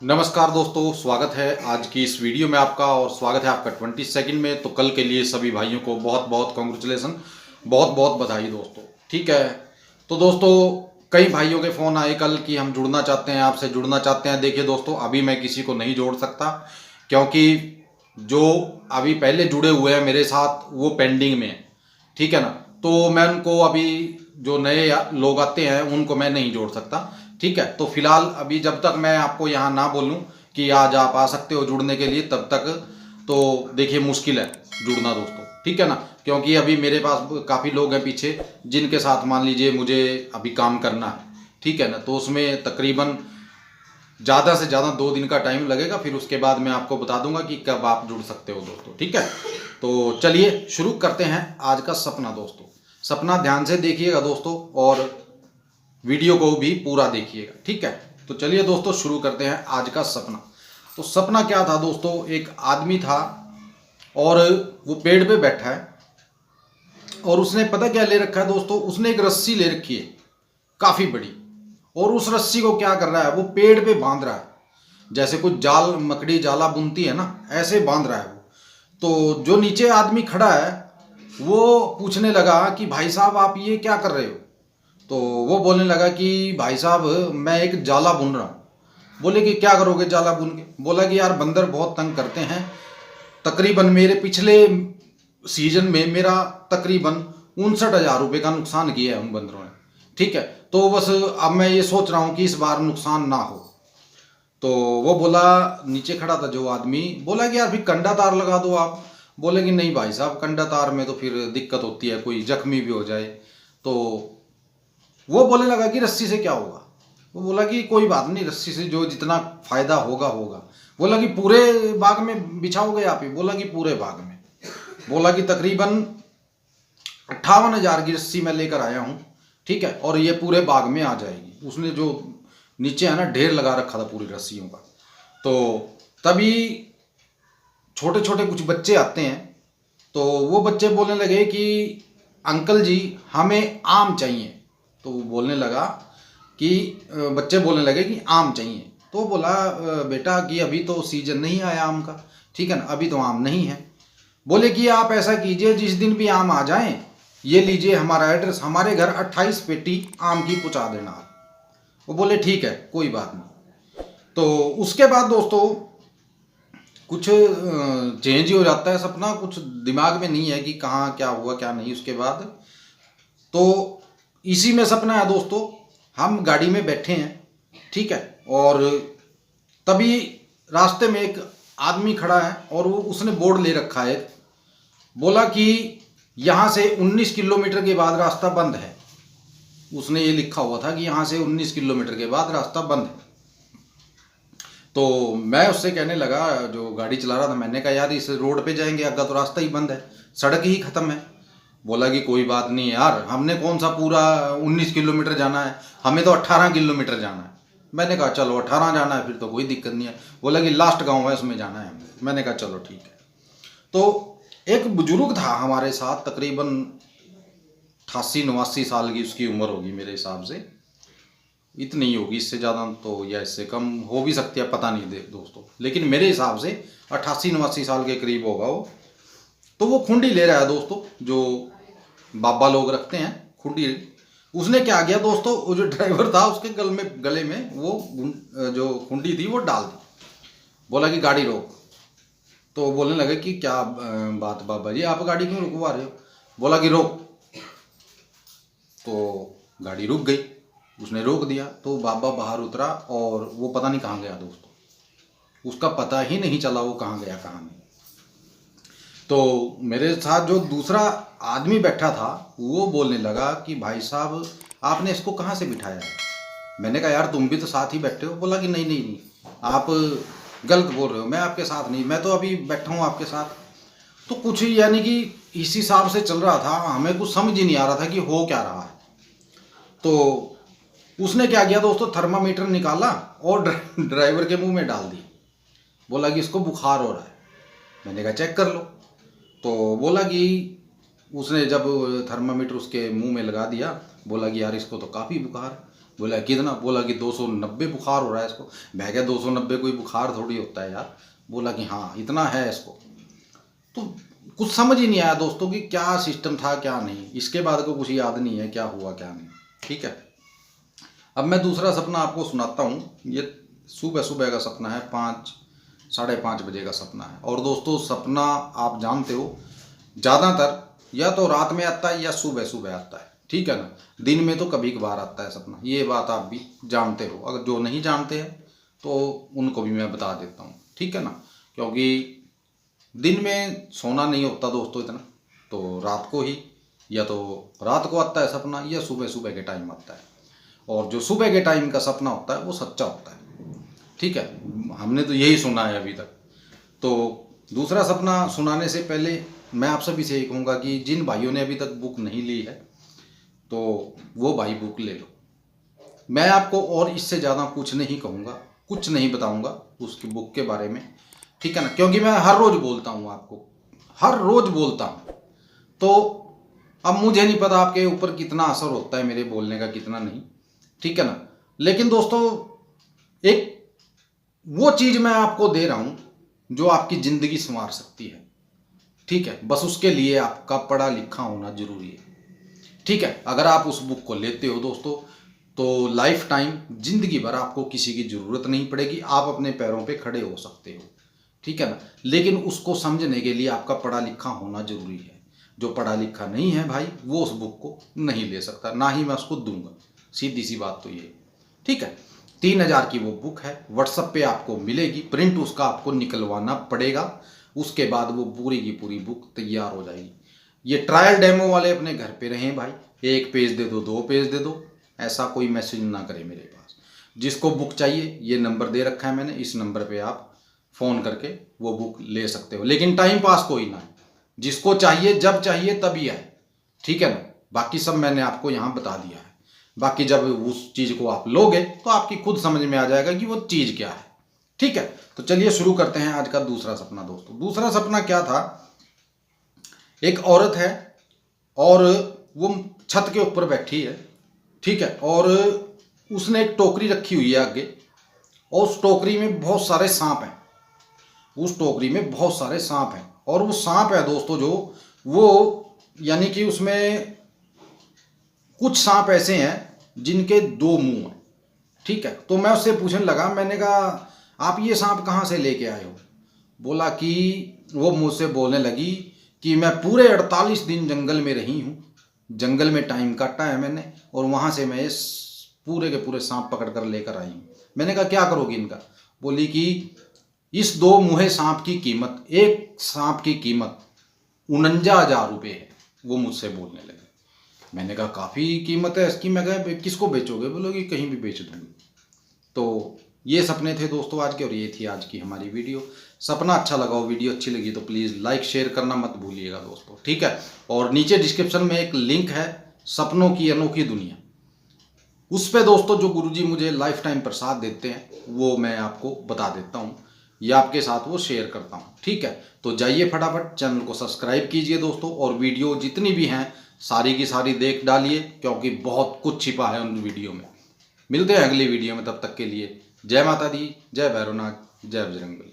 नमस्कार दोस्तों, स्वागत है आज की इस वीडियो में आपका। और स्वागत है आपका 22 में। तो कल के लिए सभी भाइयों को बहुत बहुत कॉन्ग्रेचुलेसन, बहुत बहुत बधाई दोस्तों। ठीक है, तो दोस्तों कई भाइयों के फ़ोन आए कल कि हम जुड़ना चाहते हैं, आपसे जुड़ना चाहते हैं। देखिए दोस्तों, अभी मैं किसी को नहीं जोड़ सकता क्योंकि जो अभी पहले जुड़े हुए हैं मेरे साथ वो पेंडिंग में है। ठीक है ना, तो मैं उनको अभी जो नए लोग आते हैं उनको मैं नहीं जोड़ सकता। ठीक है, तो फिलहाल अभी जब तक मैं आपको यहाँ ना बोलूँ कि आज आप आ सकते हो जुड़ने के लिए, तब तक तो देखिए मुश्किल है जुड़ना दोस्तों। ठीक है ना, क्योंकि अभी मेरे पास काफ़ी लोग हैं पीछे जिनके साथ मान लीजिए मुझे अभी काम करना है। ठीक है ना, तो उसमें तकरीबन ज़्यादा से ज़्यादा 2 दिन का टाइम लगेगा। फिर उसके बाद मैं आपको बता दूंगा कि कब आप जुड़ सकते हो दोस्तों। ठीक है, तो चलिए शुरू करते हैं आज का सपना दोस्तों। सपना ध्यान से देखिएगा दोस्तों और वीडियो को भी पूरा देखिएगा। ठीक है, तो चलिए दोस्तों शुरू करते हैं आज का सपना। तो सपना क्या था दोस्तों, एक आदमी था और वो पेड़ पे बैठा है और उसने पता क्या ले रखा है दोस्तों, उसने एक रस्सी ले रखी है काफ़ी बड़ी। और उस रस्सी को क्या कर रहा है, वो पेड़ पे बांध रहा है। जैसे कुछ जाल मकड़ी जाला बुनती है ना, ऐसे बांध रहा है वो। तो जो नीचे आदमी खड़ा है वो पूछने लगा कि भाई साहब आप ये क्या कर रहे हो। तो वो बोलने लगा कि भाई साहब मैं एक जाला बुन रहा हूँ। बोले कि क्या करोगे जाला बुन के। बोला कि यार बंदर बहुत तंग करते हैं, तकरीबन मेरे पिछले सीजन में मेरा तकरीबन 59,000 रुपये का नुकसान किया है उन बंदरों ने। ठीक है, तो बस अब मैं ये सोच रहा हूँ कि इस बार नुकसान ना हो। तो वो बोला, नीचे खड़ा था जो आदमी, बोला कि यार फिर कंडा तार लगा दो आप। बोले कि नहीं भाई साहब, कंडा तार में तो फिर दिक्कत होती है, कोई जख्मी भी हो जाए। तो वो बोलने लगा कि रस्सी से क्या होगा। वो बोला कि कोई बात नहीं, रस्सी से जो जितना फायदा होगा होगा। बोला कि पूरे बाग में बिछाओगे आप ही। बोला कि पूरे बाग में। बोला कि तकरीबन 58,000 की रस्सी मैं लेकर आया हूँ। ठीक है, और ये पूरे बाग में आ जाएगी। उसने जो नीचे है ना ढेर लगा रखा था पूरी रस्सियों का। तो तभी छोटे छोटे कुछ बच्चे आते हैं। तो वो बच्चे बोलने लगे कि अंकल जी हमें आम चाहिए। तो वो बोलने लगा कि बच्चे बोलने लगे कि आम चाहिए। तो बोला बेटा कि अभी तो सीजन नहीं आया आम का। ठीक है ना, अभी तो आम नहीं है। बोले कि आप ऐसा कीजिए, जिस दिन भी आम आ जाएं ये लीजिए हमारा एड्रेस, हमारे घर 28 पेटी आम की पहुँचा देना आप। वो बोले ठीक है कोई बात नहीं। तो उसके बाद दोस्तों कुछ चेंज ही हो जाता है सपना, कुछ दिमाग में नहीं है कि कहाँ क्या हुआ क्या नहीं। उसके बाद तो इसी में सपना है दोस्तों, हम गाड़ी में बैठे हैं। ठीक है, और तभी रास्ते में एक आदमी खड़ा है और वो उसने बोर्ड ले रखा है। बोला कि यहाँ से 19 किलोमीटर के बाद रास्ता बंद है। उसने ये लिखा हुआ था कि यहाँ से 19 किलोमीटर के बाद रास्ता बंद है। तो मैं उससे कहने लगा, जो गाड़ी चला रहा था, मैंने कहा यार इस रोड पे जाएंगे, अगर तो रास्ता ही बंद है, सड़क ही ख़त्म है। बोला कि कोई बात नहीं यार, हमने कौन सा पूरा 19 किलोमीटर जाना है, हमें तो 18 किलोमीटर जाना है। मैंने कहा चलो 18 जाना है फिर तो कोई दिक्कत नहीं है। बोला कि लास्ट गांव है उसमें जाना है हमें। मैंने कहा चलो ठीक है। तो एक बुजुर्ग था हमारे साथ, तकरीबन 88-89 साल की उसकी उम्र होगी मेरे हिसाब से। इतनी ही होगी, इससे ज़्यादा तो या इससे कम हो भी सकती है, पता नहीं दे दोस्तों, लेकिन मेरे हिसाब से 88-89 साल के करीब होगा वो। तो वो खुंडी ले रहा है दोस्तों, जो बाबा लोग रखते हैं खुंडी। उसने क्या किया दोस्तों, वो जो ड्राइवर था उसके गले में वो जो खुंडी थी वो डाल दी। बोला कि गाड़ी रोक। तो बोलने लगे कि क्या बात बाबा जी, आप गाड़ी क्यों रुकवा रहे हो। बोला कि रोक। तो गाड़ी रुक गई, उसने रोक दिया। तो बाबा बाहर उतरा और वो पता नहीं कहाँ गया दोस्तों, उसका पता ही नहीं चला वो कहाँ गया कहाँ नहीं। तो मेरे साथ जो दूसरा आदमी बैठा था वो बोलने लगा कि भाई साहब आपने इसको कहाँ से बिठाया है। मैंने कहा यार तुम भी तो साथ ही बैठे हो। बोला कि नहीं नहीं नहीं, आप गलत बोल रहे हो, मैं आपके साथ नहीं, मैं तो अभी बैठा हूँ आपके साथ। तो कुछ यानी कि इस हिसाब से चल रहा था, हमें कुछ समझ ही नहीं आ रहा था कि हो क्या रहा है। तो उसने क्या किया दोस्तों, थर्मामीटर निकाला और ड्राइवर के मुंह में डाल दी। बोला कि इसको बुखार हो रहा है। मैंने कहा चेक कर लो। तो बोला कि उसने जब थर्मामीटर उसके मुंह में लगा दिया, बोला कि यार इसको तो काफ़ी बुखार है। बोला कितना? बोला कि 290 बुखार हो रहा है इसको। मैं क्या 290 कोई बुखार थोड़ी होता है यार। बोला कि हाँ इतना है इसको। तो कुछ समझ ही नहीं आया दोस्तों कि क्या सिस्टम था क्या नहीं। इसके बाद को कुछ याद नहीं है क्या हुआ क्या नहीं। ठीक है, अब मैं दूसरा सपना आपको सुनाता हूँ। ये सुबह सुबह का सपना है, 5-5:30 बजे का सपना है। और दोस्तों सपना आप जानते हो ज़्यादातर या तो रात में आता है या सुबह सुबह आता है। ठीक है ना, दिन में तो कभी कभार आता है सपना। ये बात आप भी जानते हो। अगर जो नहीं जानते हैं तो उनको भी मैं बता देता हूँ। ठीक है ना, क्योंकि दिन में सोना नहीं होता दोस्तों इतना, तो रात को ही या तो रात को आता है सपना या सुबह सुबह के टाइम आता है। और जो सुबह के टाइम का सपना होता है वो सच्चा होता है। ठीक है, हमने तो यही सुना है अभी तक। तो दूसरा सपना सुनाने से पहले मैं आप सभी से ये कहूँगा कि जिन भाइयों ने अभी तक बुक नहीं ली है तो वो भाई बुक ले लो। मैं आपको और इससे ज़्यादा कुछ नहीं कहूँगा, कुछ नहीं बताऊँगा उसकी बुक के बारे में। ठीक है ना, क्योंकि मैं हर रोज़ बोलता हूँ आपको, हर रोज़ बोलता हूँ। तो अब मुझे नहीं पता आपके ऊपर कितना असर होता है मेरे बोलने का, कितना नहीं। ठीक है ना, लेकिन दोस्तों एक वो चीज़ मैं आपको दे रहा हूँ जो आपकी ज़िंदगी संवार सकती है। ठीक है, बस उसके लिए आपका पढ़ा लिखा होना जरूरी है। ठीक है, अगर आप उस बुक को लेते हो दोस्तों तो लाइफ टाइम जिंदगी भर आपको किसी की ज़रूरत नहीं पड़ेगी, आप अपने पैरों पे खड़े हो सकते हो। ठीक है ना, लेकिन उसको समझने के लिए आपका पढ़ा लिखा होना जरूरी है। जो पढ़ा लिखा नहीं है भाई वो उस बुक को नहीं ले सकता, ना ही मैं उसको दूंगा। सीधी सी बात तो ये है। ठीक है, 3000 की वो बुक है, व्हाट्सएप पे आपको मिलेगी, प्रिंट उसका आपको निकलवाना पड़ेगा। उसके बाद वो पूरी की पूरी बुक तैयार हो जाएगी। ये ट्रायल डेमो वाले अपने घर पे रहें भाई, 1 पेज दे दो 2 पेज दे दो, ऐसा कोई मैसेज ना करे मेरे पास। जिसको बुक चाहिए ये नंबर दे रखा है मैंने, इस नंबर पे आप फ़ोन करके वो बुक ले सकते हो। लेकिन टाइम पास कोई ना है, जिसको चाहिए जब चाहिए तभी आए। ठीक है ना, बाकी सब मैंने आपको यहाँ बता दिया है। बाकी जब उस चीज़ को आप लोगे तो आपकी खुद समझ में आ जाएगा कि वो चीज़ क्या है। ठीक है, तो चलिए शुरू करते हैं आज का दूसरा सपना। दोस्तों दूसरा सपना क्या था, एक औरत है और वो छत के ऊपर बैठी है। ठीक है, और उसने एक टोकरी रखी हुई है आगे, और उस टोकरी में बहुत सारे सांप हैं। उस टोकरी में बहुत सारे सांप हैं, और वो सांप है दोस्तों जो वो यानी कि उसमें कुछ सांप ऐसे हैं जिनके 2 मुंह हैं। ठीक है, तो मैं उससे पूछने लगा, मैंने कहा आप ये सांप कहाँ से लेके आए हो? बोला कि वो मुझसे बोलने लगी कि मैं पूरे 48 दिन जंगल में रही हूँ, जंगल में टाइम काटा है मैंने, और वहाँ से मैं इस पूरे के पूरे सांप पकड़ कर लेकर आई हूँ। मैंने कहा क्या करोगी इनका? बोली कि इस 2 मुँहे सांप की कीमत, एक सांप की कीमत 49,000 रुपये है। वो मुझसे बोलने लगे। मैंने कहा काफ़ी कीमत है इसकी। मैं कहा किसको बेचोगे? बोलोगी कहीं भी बेच दूँगी। तो ये सपने थे दोस्तों आज के, और ये थी आज की हमारी वीडियो। सपना अच्छा लगा हो, वीडियो अच्छी लगी तो प्लीज़ लाइक शेयर करना मत भूलिएगा दोस्तों। ठीक है, और नीचे डिस्क्रिप्शन में एक लिंक है सपनों की अनोखी दुनिया, उस पे दोस्तों जो गुरुजी मुझे लाइफ टाइम प्रसाद देते हैं वो मैं आपको बता देता हूँ या आपके साथ वो शेयर करता हूँ। ठीक है, तो जाइए फटाफट चैनल को सब्सक्राइब कीजिए दोस्तों, और वीडियो जितनी भी हैं सारी की सारी देख डालिए, क्योंकि बहुत कुछ छिपा है उन वीडियो में। मिलते हैं अगली वीडियो में, तब तक के लिए जय माता दी, जय भैरवनाथ, जय बजरंगबली।